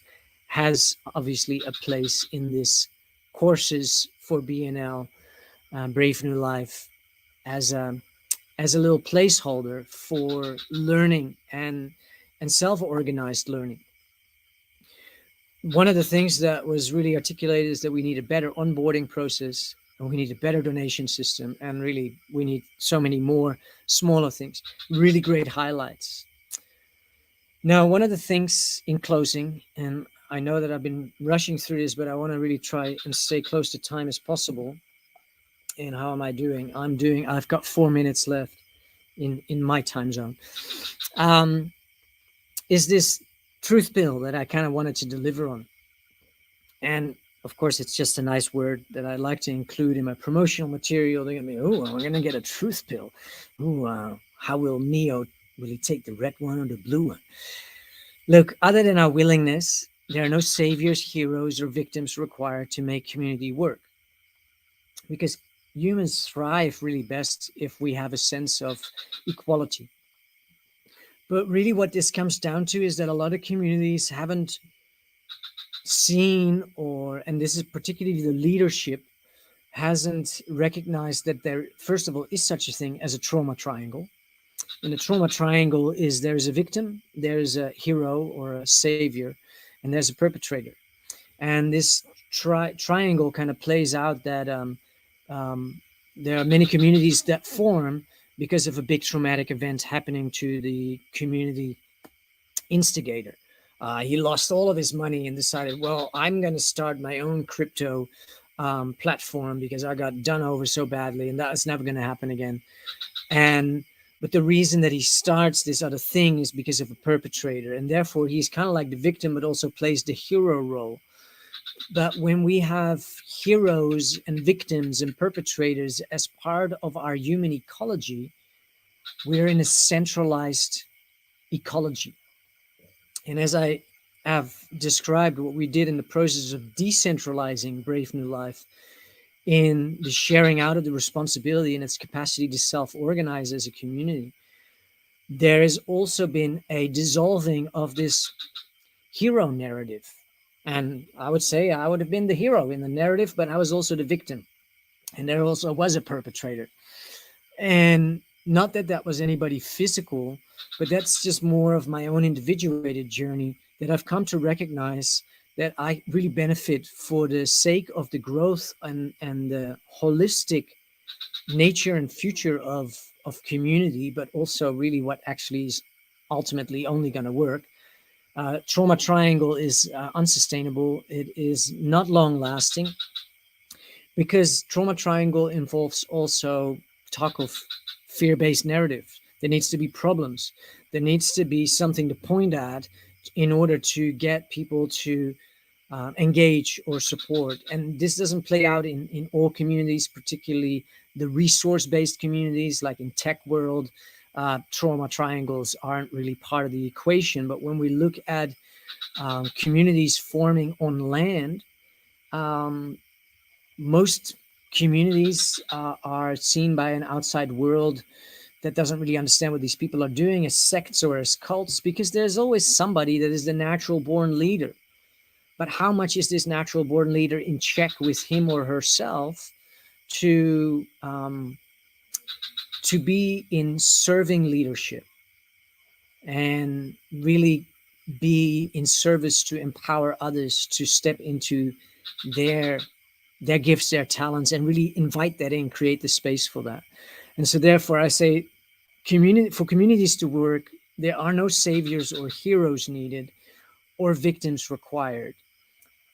Speaker 1: has obviously a place in this courses for BNL, Brave New Life, as a little placeholder for learning and self-organized learning. One of the things that was really articulated is that we need a better onboarding process, and we need a better donation system, and really we need so many more smaller things. Really great highlights. Now, one of the things in closing, and I know that I've been rushing through this, but I want to really try and stay close to time as possible. And how am I doing? I've got 4 minutes left in my time zone. Um, is this truth bill that I kind of wanted to deliver on? And of course, it's just a nice word that I like to include in my promotional material. They're gonna be, oh, we're gonna get a truth pill. Ooh, how will Neo, will he take the red one or the blue one? Look, other than our willingness, there are no saviors, heroes, or victims required to make community work. Because humans thrive really best if we have a sense of equality. But really, what this comes down to is that a lot of communities haven't seen, or, and this is particularly the leadership, hasn't recognized that there, first of all, is such a thing as a trauma triangle. And the trauma triangle is there's a victim, there's a hero or a savior, and there's a perpetrator. And this triangle kind of plays out that there are many communities that form because of a big traumatic event happening to the community instigator. He lost all of his money and decided, well, I'm going to start my own crypto platform because I got done over so badly, and that's never going to happen again. And but the reason that he starts this other thing is because of a perpetrator, and therefore he's kind of like the victim, but also plays the hero role. But when we have heroes and victims and perpetrators as part of our human ecology, we're in a centralized ecology. And as I have described what we did in the process of decentralizing Brave New Life, in the sharing out of the responsibility and its capacity to self-organize as a community, there has also been a dissolving of this hero narrative. And I would say I would have been the hero in the narrative, but I was also the victim. And there also was a perpetrator. And not that that was anybody physical, but that's just more of my own individuated journey that I've come to recognize that I really benefit for the sake of the growth and the holistic nature and future of community, but also really what actually is ultimately only going to work. Trauma triangle is unsustainable. It is not long lasting, because trauma triangle involves also talk of fear-based narrative. There needs to be problems. There needs to be something to point at in order to get people to engage or support. And this doesn't play out in all communities, particularly the resource-based communities, like in tech world. Trauma triangles aren't really part of the equation. But when we look at communities forming on land, most communities are seen by an outside world that doesn't really understand what these people are doing as sects or as cults, because there's always somebody that is the natural born leader. But how much is this natural born leader in check with him or herself to be in serving leadership and really be in service to empower others to step into their gifts, their talents, and really invite that in, create the space for that. And so therefore I say, for communities to work, there are no saviors or heroes needed or victims required.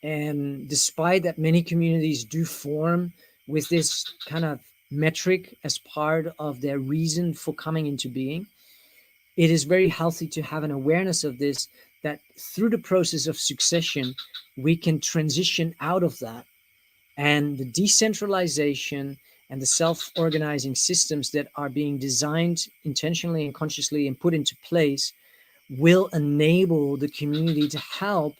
Speaker 1: And despite that many communities do form with this kind of metric as part of their reason for coming into being, it is very healthy to have an awareness of this, that through the process of succession, we can transition out of that. And the decentralization and the self-organizing systems that are being designed intentionally and consciously and put into place will enable the community to help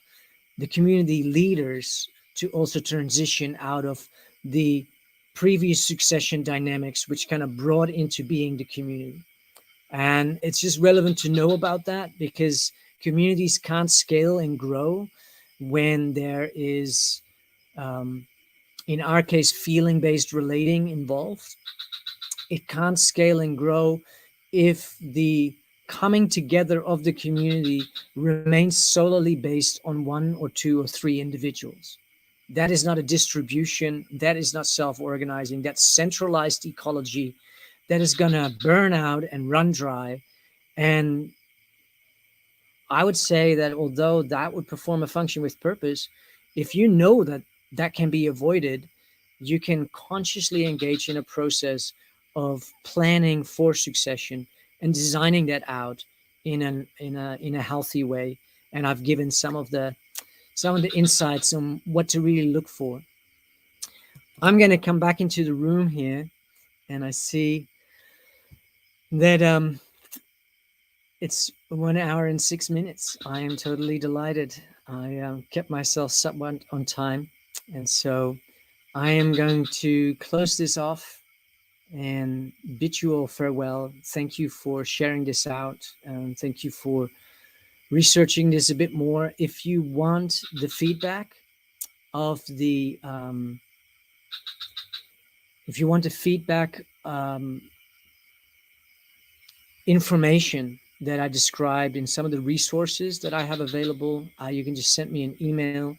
Speaker 1: the community leaders to also transition out of the previous succession dynamics, which kind of brought into being the community. And it's just relevant to know about that, because communities can't scale and grow when there is, in our case, feeling based relating involved. It can't scale and grow if the coming together of the community remains solely based on one or two or three individuals. That is not a distribution. That is not self-organizing. That's centralized ecology that is going to burn out and run dry. And I would say that although that would perform a function with purpose, if you know that that can be avoided, you can consciously engage in a process of planning for succession and designing that out in a healthy way. And I've given some of the insights on what to really look for. I'm going to come back into the room here, and I see that it's 1 hour and 6 minutes. I am totally delighted. I kept myself somewhat on time, and so I am going to close this off and bid you all farewell. Thank you for sharing this out, and thank you for researching this a bit more. If you want the feedback of the if you want the feedback information that I described in some of the resources that I have available, you can just send me an email.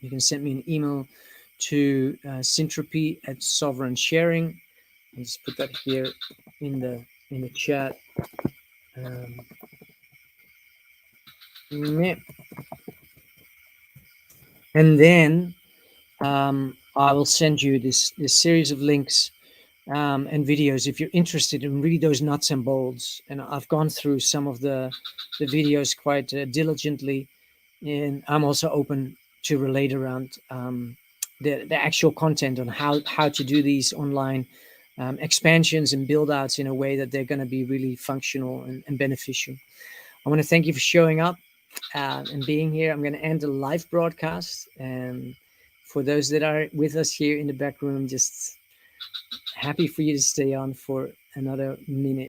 Speaker 1: You can send me an email to Syntropy at Sovereign Sharing. I'll just put that here in the chat. And then I will send you this series of links and videos if you're interested in really those nuts and bolts. And I've gone through some of the videos quite diligently, and I'm also open to relate around the actual content on how to do these online expansions and build outs in a way that they're going to be really functional and beneficial. I want to thank you for showing up and being here. I'm going to end the live broadcast. And for those that are with us here in the back room, just happy for you to stay on for another minute.